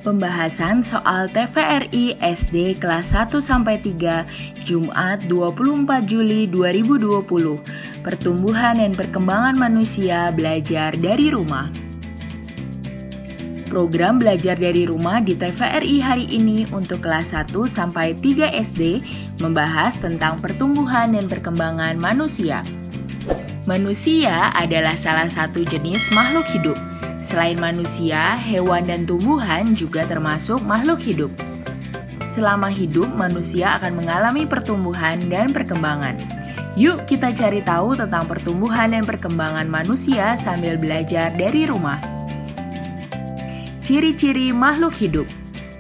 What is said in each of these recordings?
Pembahasan soal TVRI SD kelas 1-3 Jumat 24 Juli 2020. Pertumbuhan dan perkembangan manusia belajar dari rumah. Program belajar dari rumah di TVRI hari ini untuk kelas 1-3 SD membahas tentang pertumbuhan dan perkembangan manusia. Manusia adalah salah satu jenis makhluk hidup. Selain manusia, hewan dan tumbuhan juga termasuk makhluk hidup. Selama hidup, manusia akan mengalami pertumbuhan dan perkembangan. Yuk kita cari tahu tentang pertumbuhan dan perkembangan manusia sambil belajar dari rumah. Ciri-ciri makhluk hidup.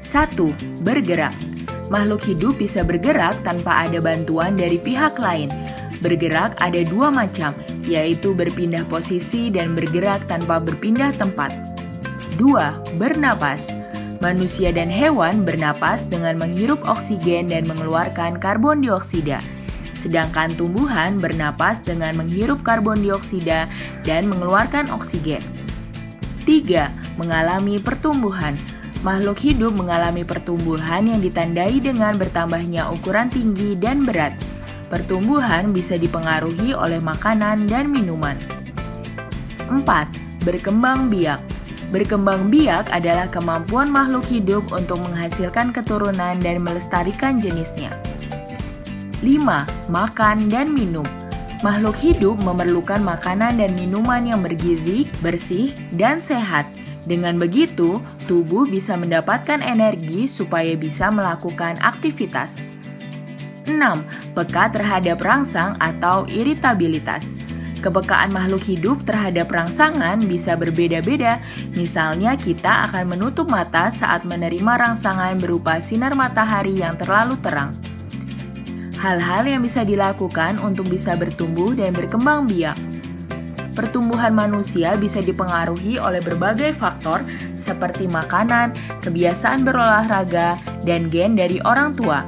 1. Bergerak. Makhluk hidup bisa bergerak tanpa ada bantuan dari pihak lain. Bergerak ada dua macam, yaitu berpindah posisi dan bergerak tanpa berpindah tempat. 2. Bernapas. Manusia dan hewan bernapas dengan menghirup oksigen dan mengeluarkan karbon dioksida. Sedangkan tumbuhan bernapas dengan menghirup karbon dioksida dan mengeluarkan oksigen. 3. Mengalami pertumbuhan. Makhluk hidup mengalami pertumbuhan yang ditandai dengan bertambahnya ukuran tinggi dan berat. Pertumbuhan bisa dipengaruhi oleh makanan dan minuman. 4. Berkembang biak. Berkembang biak adalah kemampuan makhluk hidup untuk menghasilkan keturunan dan melestarikan jenisnya. 5. Makan dan minum. Makhluk hidup memerlukan makanan dan minuman yang bergizi, bersih, dan sehat. Dengan begitu, tubuh bisa mendapatkan energi supaya bisa melakukan aktivitas. 6. Peka terhadap rangsang atau iritabilitas. Kepekaan makhluk hidup terhadap rangsangan bisa berbeda-beda. Misalnya, kita akan menutup mata saat menerima rangsangan berupa sinar matahari yang terlalu terang. Hal-hal yang bisa dilakukan untuk bisa bertumbuh dan berkembang biak. Pertumbuhan manusia bisa dipengaruhi oleh berbagai faktor seperti makanan, kebiasaan berolahraga, dan gen dari orang tua.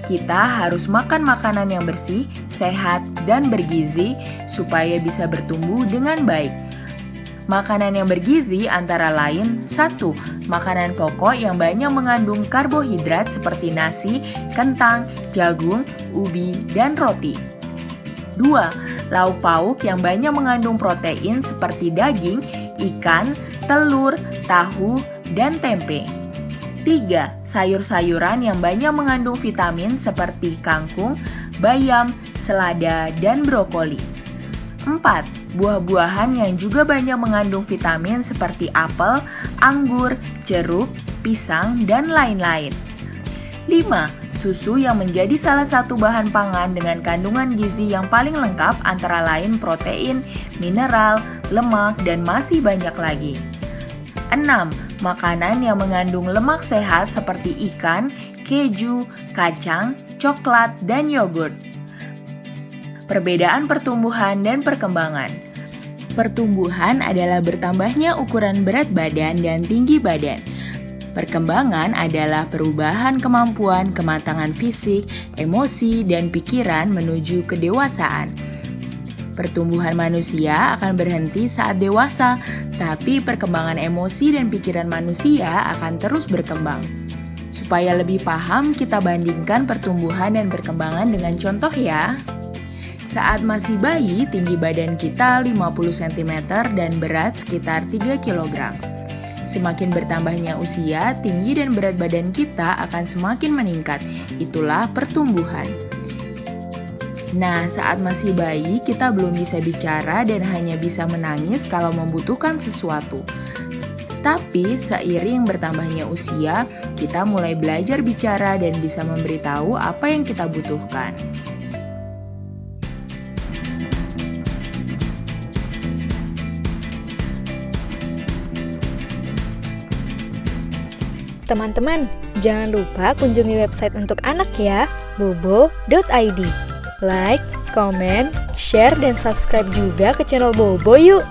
Kita harus makan makanan yang bersih, sehat, dan bergizi supaya bisa bertumbuh dengan baik. Makanan yang bergizi antara lain 1. Makanan pokok yang banyak mengandung karbohidrat seperti nasi, kentang, jagung, ubi, dan roti. 2. Lauk pauk yang banyak mengandung protein seperti daging, ikan, telur, tahu, dan tempe. 3. Sayur-sayuran yang banyak mengandung vitamin seperti kangkung, bayam, selada, dan brokoli. 4. Buah-buahan yang juga banyak mengandung vitamin seperti apel, anggur, jeruk, pisang, dan lain-lain. 5. Susu yang menjadi salah satu bahan pangan dengan kandungan gizi yang paling lengkap antara lain protein, mineral, lemak, dan masih banyak lagi. 6. Makanan yang mengandung lemak sehat seperti ikan, keju, kacang, coklat, dan yogurt. Perbedaan pertumbuhan dan perkembangan. Pertumbuhan adalah bertambahnya ukuran berat badan dan tinggi badan. Perkembangan adalah perubahan kemampuan, kematangan fisik, emosi, dan pikiran menuju kedewasaan. Pertumbuhan manusia akan berhenti saat dewasa, tapi perkembangan emosi dan pikiran manusia akan terus berkembang. Supaya lebih paham, kita bandingkan pertumbuhan dan perkembangan dengan contoh ya. Saat masih bayi, tinggi badan kita 50 cm dan berat sekitar 3 kg. Semakin bertambahnya usia, tinggi dan berat badan kita akan semakin meningkat. Itulah pertumbuhan. Nah, saat masih bayi, kita belum bisa bicara dan hanya bisa menangis kalau membutuhkan sesuatu. Tapi, seiring bertambahnya usia, kita mulai belajar bicara dan bisa memberitahu apa yang kita butuhkan. Teman-teman, jangan lupa kunjungi website untuk anak ya, bobo.id. Like, comment, share, dan subscribe juga ke channel Bobo yuk!